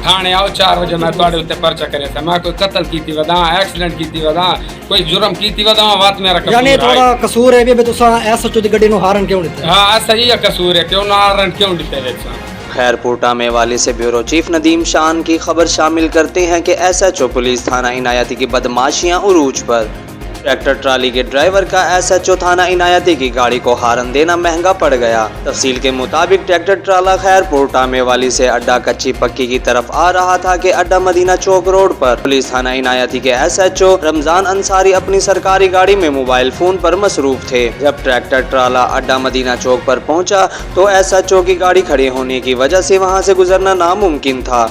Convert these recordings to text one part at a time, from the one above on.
थाने आओ 4 बजे मैं थोड़े उत्ते पर्चा करे था मैं कोई कत्ल कीती वदा एक्सीडेंट कीती वदा कोई जुर्म कीती वदा बात मेरा कसूर यानी थोड़ा कसूर है भी तुसा एसएचओ दी गड्डी नु हारन क्यों दित्ते? हां सही है कसूर है क्यों ना हारन क्यों दित्ते वेचा। खैरपुर मेवाली से ब्यूरो चीफ नदीम शान की खबर शामिल करते हैं कि एसएचओ पुलिस थाना इनायती की बदमाशियां उरूज पर। ट्रैक्टर ट्राली के ड्राइवर का एसएचओ थाना इनायती की गाड़ी को हारन देना महंगा पड़ गया। तफसील के मुताबिक ट्रैक्टर ट्राला खैरपुर मेवाली से अड्डा कच्ची पक्की की तरफ आ रहा था कि अड्डा मदीना चौक रोड पर पुलिस थाना इनायती के एसएचओ रमजान अंसारी अपनी सरकारी गाड़ी में मोबाइल फोन पर मसरूफ थे। जब ट्रैक्टर ट्राला अड्डा मदीना चौक पर पहुंचा तो एसएचओ की गाड़ी खड़ी होने की वजह से वहां से गुजरना नामुमकिन था।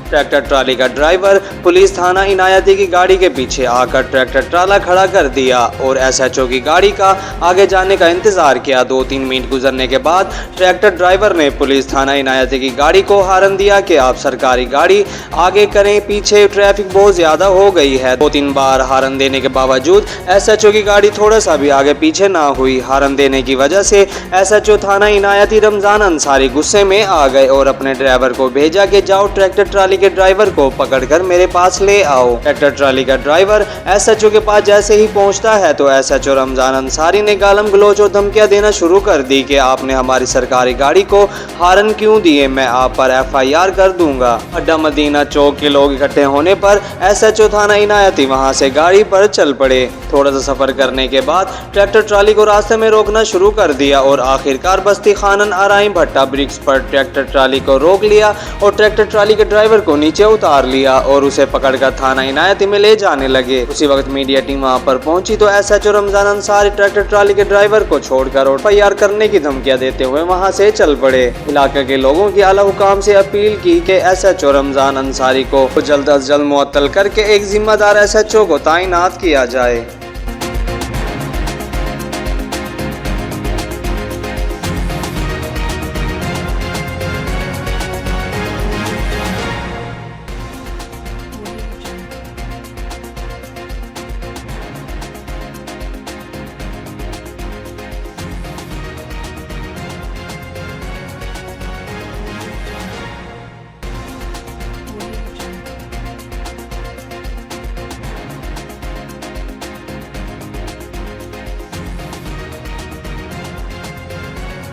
ट्रैक्टर ट्राली का ड्राइवर पुलिस थाना इनायती की गाड़ी के पीछे आकर ट्रैक्टर ट्राला खड़ा कर दिया और एसएचओ की गाड़ी का आगे जाने का इंतजार किया। 2-3 मिनट गुजरने के बाद ट्रैक्टर ड्राइवर ने पुलिस थाना इनायती की गाड़ी को हारन दिया कि आप सरकारी गाड़ी आगे करें, पीछे ट्रैफिक बहुत ज्यादा हो गई है। 2-3 बार हारन देने के बावजूद एसएचओ की गाड़ी थोड़ा सा भी आगे पीछे ना हुई। हारन देने की वजह से एसएचओ थाना इनायती रमजान अंसारी गुस्से में आ गए और अपने ड्राइवर को भेजा कि जाओ ट्रैक्टर ट्राली के ड्राइवर को पकड़कर मेरे पास ले आओ। ट्रैक्टर ट्राली का ड्राइवर एसएचओ के पास जैसे ही पहुंचता है तो एसएचओ रमजान अंसारी ने गालम गलोच और धमकियां देना शुरू कर दी कि आपने हमारी सरकारी गाड़ी को हारन क्यों दिए, मैं आप पर एफआईआर कर दूंगा। अड्डा मदीना चौक के लोग इकट्ठे होने पर एसएचओ थाना इनायती वहां से गाड़ी पर चल पड़े। थोड़ा सा सफर करने के बाद ट्रैक्टर ट्राली को रास्ते में रोकना शुरू कर दिया और आखिरकार बस्ती खानन आराई भट्टा ब्रिक्स पर ट्रैक्टर ट्राली को रोक लिया और ट्रैक्टर ट्राली के ड्राइवर को नीचे उतार लिया और उसे पकड़कर थाना इनायती में ले जाने लगे। उसी वक्त मीडिया टीम वहां पर पहुंची तो SHO Ramzan Ansari tractor trolley के ड्राइवर को छोड़कर और एफआईआर करने की धमकियां देते हुए वहां से चल पड़े। इलाके के लोगों की आला हुकाम से अपील की कि एसएचओ रमजान अंसारी को जल्द अज जल्द मुअत्तल करके एक जिम्मेदार एसएचओ को तैनात किया जाए।